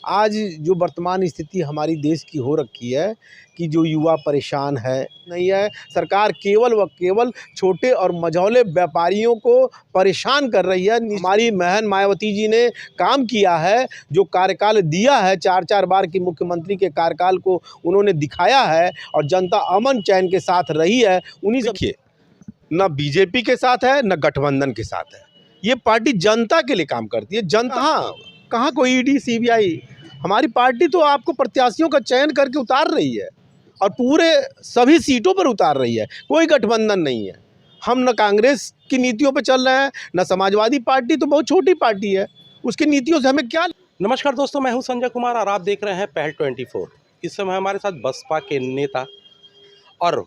आज जो वर्तमान स्थिति हमारी देश की हो रखी है कि जो युवा परेशान है नहीं है। सरकार केवल व केवल छोटे और मझौले व्यापारियों को परेशान कर रही है। हमारी बहन मायावती जी ने काम किया है, जो कार्यकाल दिया है, 4-4 बार की मुख्यमंत्री के कार्यकाल को उन्होंने दिखाया है और जनता अमन चैन के साथ रही है। उन्हीं देखिए, न बीजेपी के साथ है न गठबंधन के साथ है। ये पार्टी जनता के लिए काम करती है। जनता कहाँ कोई ईडी सीबीआई, हमारी पार्टी तो आपको प्रत्याशियों का चयन करके उतार रही है और पूरे सभी सीटों पर उतार रही है। कोई गठबंधन नहीं है। हम न कांग्रेस की नीतियों पे चल रहे हैं न समाजवादी पार्टी, तो बहुत छोटी पार्टी है, उसकी नीतियों से हमें क्या। नमस्कार दोस्तों, मैं हूं संजय कुमार और आप देख रहे हैं पहल 24। इस समय हमारे साथ बसपा के नेता और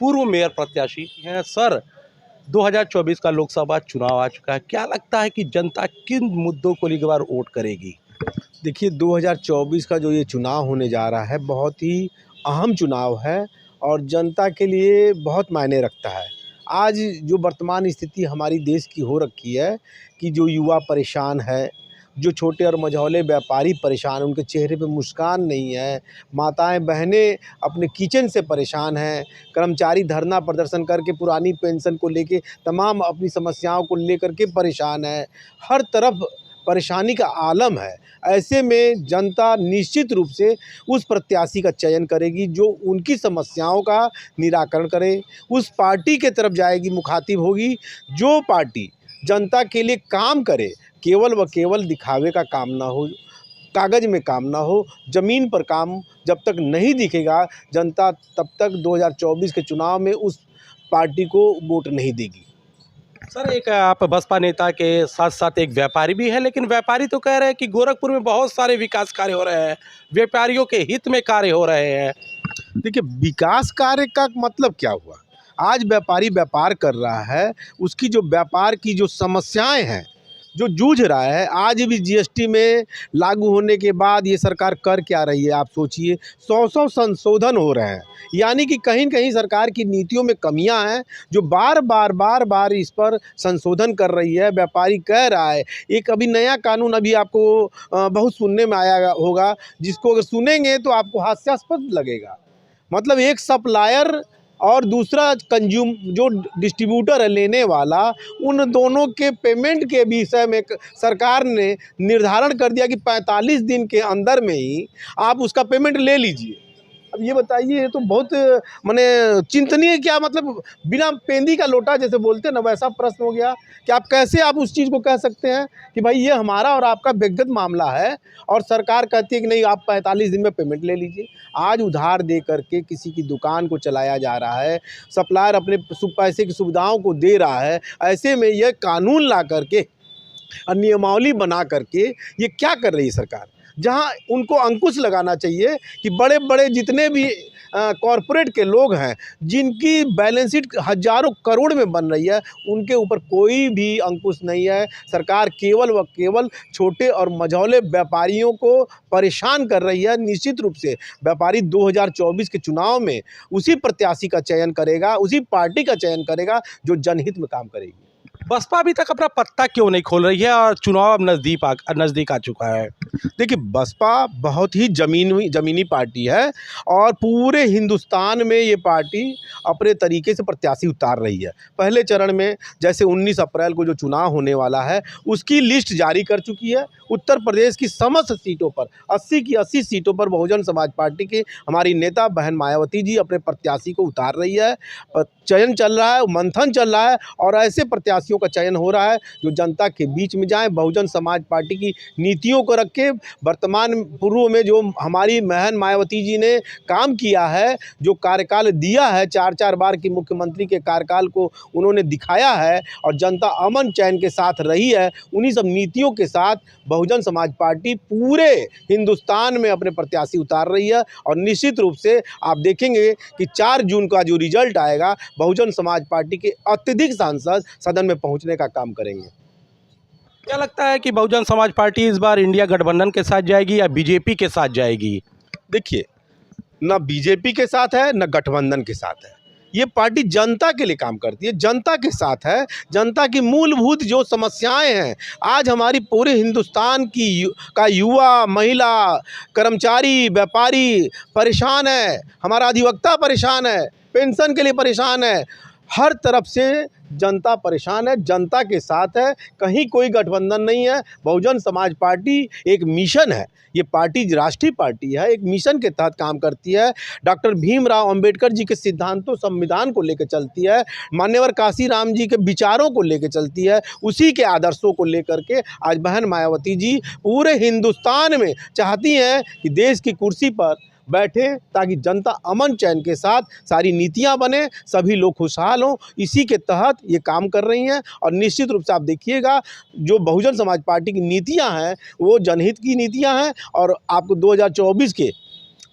पूर्व मेयर प्रत्याशी हैं। सर, 2024 का लोकसभा चुनाव आ चुका है, क्या लगता है कि जनता किन मुद्दों को लेकर वोट करेगी? देखिए, 2024 का जो ये चुनाव होने जा रहा है, बहुत ही अहम चुनाव है और जनता के लिए बहुत मायने रखता है। आज जो वर्तमान स्थिति हमारी देश की हो रखी है कि जो युवा परेशान है, जो छोटे और मझौले व्यापारी परेशान हैं, उनके चेहरे पे मुस्कान नहीं है, माताएं बहनें अपने किचन से परेशान हैं, कर्मचारी धरना प्रदर्शन करके पुरानी पेंशन को लेके तमाम अपनी समस्याओं को लेकर के परेशान है। हर तरफ परेशानी का आलम है। ऐसे में जनता निश्चित रूप से उस प्रत्याशी का चयन करेगी जो उनकी समस्याओं का निराकरण करे, उस पार्टी के तरफ जाएगी, मुखातिब होगी जो पार्टी जनता के लिए काम करे, केवल व केवल दिखावे का काम ना हो, कागज़ में काम ना हो, ज़मीन पर काम जब तक नहीं दिखेगा, जनता तब तक 2024 के चुनाव में उस पार्टी को वोट नहीं देगी। सर, एक आप बसपा नेता के साथ साथ एक व्यापारी भी है, लेकिन व्यापारी तो कह रहे हैं कि गोरखपुर में बहुत सारे विकास कार्य हो रहे हैं, व्यापारियों के हित में कार्य हो रहे हैं। देखिए, विकास कार्य का मतलब क्या हुआ? आज व्यापारी व्यापार कर रहा है, उसकी जो व्यापार की जो समस्याएं हैं, जो जूझ रहा है, आज भी जीएसटी में लागू होने के बाद ये सरकार कर क्या रही है? आप सोचिए, 100 संशोधन हो रहे हैं, यानी कि कहीं न कहीं सरकार की नीतियों में कमियां हैं, जो बार बार इस पर संशोधन कर रही है। व्यापारी कह रहा है, एक अभी नया कानून अभी आपको बहुत सुनने में आया होगा, जिसको अगर सुनेंगे तो आपको हास्यास्पद लगेगा। मतलब एक सप्लायर और दूसरा जो डिस्ट्रीब्यूटर है, लेने वाला, उन दोनों के पेमेंट के विषय में सरकार ने निर्धारण कर दिया कि 45 दिन के अंदर में ही आप उसका पेमेंट ले लीजिए। अब ये बताइए, ये तो बहुत माने चिंतनीय, क्या मतलब बिना पेंदी का लोटा जैसे बोलते हैं ना, वैसा प्रश्न हो गया कि आप कैसे आप उस चीज़ को कह सकते हैं कि भाई ये हमारा और आपका व्यक्तिगत मामला है और सरकार कहती है कि नहीं, आप 45 दिन में पेमेंट ले लीजिए। आज उधार दे करके किसी की दुकान को चलाया जा रहा है, सप्लायर अपने पैसे की सुविधाओं को दे रहा है। ऐसे में यह कानून ला करके और नियमावली बना करके ये क्या कर रही है सरकार? जहां उनको अंकुश लगाना चाहिए कि बड़े-बड़े जितने भी कॉरपोरेट के लोग हैं, जिनकी बैलेंस शीट हज़ारों करोड़ में बन रही है, उनके ऊपर कोई भी अंकुश नहीं है। सरकार केवल व केवल छोटे और मझौले व्यापारियों को परेशान कर रही है। निश्चित रूप से व्यापारी 2024 के चुनाव में उसी प्रत्याशी का चयन करेगा, उसी पार्टी का चयन करेगा जो जनहित में काम करेगी। बसपा अभी तक अपना पत्ता क्यों नहीं खोल रही है और चुनाव अब नज़दीक आ चुका है? देखिए, बसपा बहुत ही ज़मीनी पार्टी है और पूरे हिंदुस्तान में ये पार्टी अपने तरीके से प्रत्याशी उतार रही है। पहले चरण में जैसे 19 अप्रैल को जो चुनाव होने वाला है, उसकी लिस्ट जारी कर चुकी है। उत्तर प्रदेश की समस्त सीटों पर 80 की 80 सीटों पर बहुजन समाज पार्टी की हमारी नेता बहन मायावती जी अपने प्रत्याशी को उतार रही है। चयन चल रहा है, मंथन चल रहा है और ऐसे प्रत्याशियों का चयन हो रहा है जो जनता के बीच में जाएँ, बहुजन समाज पार्टी की नीतियों को रख के। वर्तमान पूर्व में जो हमारी बहन मायावती जी ने काम किया है, जो कार्यकाल दिया है, 4-4 बार की मुख्यमंत्री के कार्यकाल को उन्होंने दिखाया है और जनता अमन चैन के साथ रही है। उन्हीं सब नीतियों के साथ बहुजन समाज पार्टी पूरे हिंदुस्तान में अपने प्रत्याशी उतार रही है और निश्चित रूप से आप देखेंगे कि 4 जून का जो रिजल्ट आएगा, बहुजन समाज पार्टी के अत्यधिक सांसद सदन में पहुंचने का काम करेंगे। क्या लगता है कि बहुजन समाज पार्टी इस बार इंडिया गठबंधन के साथ जाएगी या बीजेपी के साथ जाएगी? देखिए, न बीजेपी के साथ है न गठबंधन के साथ है। ये पार्टी जनता के लिए काम करती है, जनता के साथ है। जनता की मूलभूत जो समस्याएं हैं, आज हमारी पूरे हिंदुस्तान का युवा, महिला, कर्मचारी, व्यापारी परेशान है, हमारा अधिवक्ता परेशान है, पेंशन के लिए परेशान है, हर तरफ से जनता परेशान है, जनता के साथ है। कहीं कोई गठबंधन नहीं है। बहुजन समाज पार्टी एक मिशन है, ये पार्टी राष्ट्रीय पार्टी है, एक मिशन के तहत काम करती है। डॉक्टर भीमराव अंबेडकर जी के सिद्धांतों, संविधान को लेकर चलती है, मान्यवर काशीराम जी के विचारों को लेकर चलती है, उसी के आदर्शों को लेकर के आज बहन मायावती जी पूरे हिंदुस्तान में चाहती हैं कि देश की कुर्सी पर बैठे, ताकि जनता अमन चैन के साथ सारी नीतियां बने, सभी लोग खुशहाल हों। इसी के तहत ये काम कर रही हैं। और निश्चित रूप से आप देखिएगा, जो बहुजन समाज पार्टी की नीतियां हैं वो जनहित की नीतियां हैं, और आपको 2024 के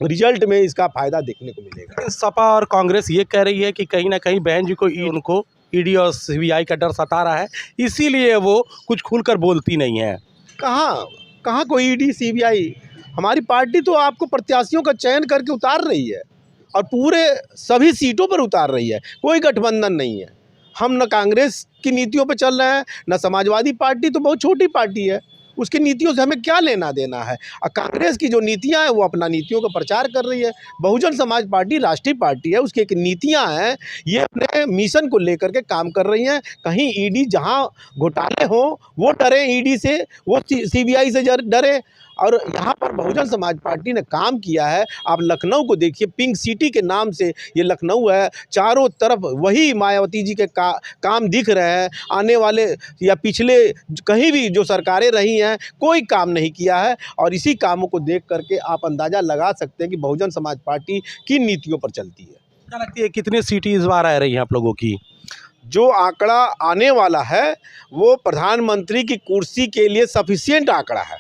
रिजल्ट में इसका फ़ायदा देखने को मिलेगा। सपा और कांग्रेस ये कह रही है कि कहीं ना कहीं बहन जी को उनको ईडी और सीबीआई का डर सता रहा है, इसीलिए वो कुछ खुलकर बोलती नहीं है। कहाँ कोई ईडी सीबीआई? हमारी पार्टी तो आपको प्रत्याशियों का चयन करके उतार रही है, और पूरे सभी सीटों पर उतार रही है। कोई गठबंधन नहीं है। हम न कांग्रेस की नीतियों पर चल रहे हैं, न समाजवादी पार्टी तो बहुत छोटी पार्टी है, उसकी नीतियों से हमें क्या लेना देना है। और कांग्रेस की जो नीतियां हैं वो अपना नीतियों का प्रचार कर रही है। बहुजन समाज पार्टी राष्ट्रीय पार्टी है, उसकी एक नीतियां हैं, ये अपने मिशन को लेकर के काम कर रही हैं। कहीं ईडी जहां घोटाले हों वो डरे ईडी से, वो सीबीआई से डरे। और यहाँ पर बहुजन समाज पार्टी ने काम किया है। आप लखनऊ को देखिए, पिंक सिटी के नाम से ये लखनऊ है, चारों तरफ वही मायावती जी के काम दिख रहे हैं। आने वाले या पिछले कहीं भी जो सरकारें रही हैं, कोई काम नहीं किया है। और इसी कामों को देख करके आप अंदाज़ा लगा सकते हैं कि बहुजन समाज पार्टी किन नीतियों पर चलती है। क्या लगती है कितनी सीटें इस बार आ रही हैं आप लोगों की? जो आंकड़ा आने वाला है वो प्रधानमंत्री की कुर्सी के लिए सफिशिएंट आंकड़ा है।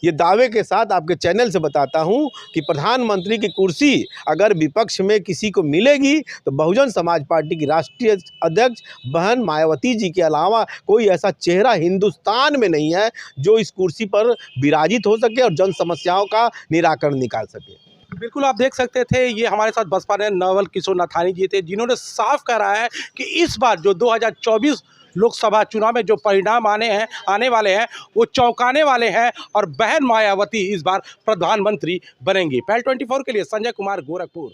ये दावे के साथ आपके चैनल से बताता हूं कि प्रधानमंत्री की कुर्सी अगर विपक्ष में किसी को मिलेगी तो बहुजन समाज पार्टी की राष्ट्रीय अध्यक्ष बहन मायावती जी के अलावा कोई ऐसा चेहरा हिंदुस्तान में नहीं है जो इस कुर्सी पर विराजित हो सके और जन समस्याओं का निराकरण निकाल सके। बिल्कुल, आप देख सकते थे, ये हमारे साथ बसपा ने नवल किशोर नथानी जी थे, जिन्होंने साफ कहा है कि इस बार जो 2024 लोकसभा चुनाव में जो परिणाम आने वाले हैं वो चौंकाने वाले हैं, और बहन मायावती इस बार प्रधानमंत्री बनेंगी। पहल 24 के लिए संजय कुमार, गोरखपुर।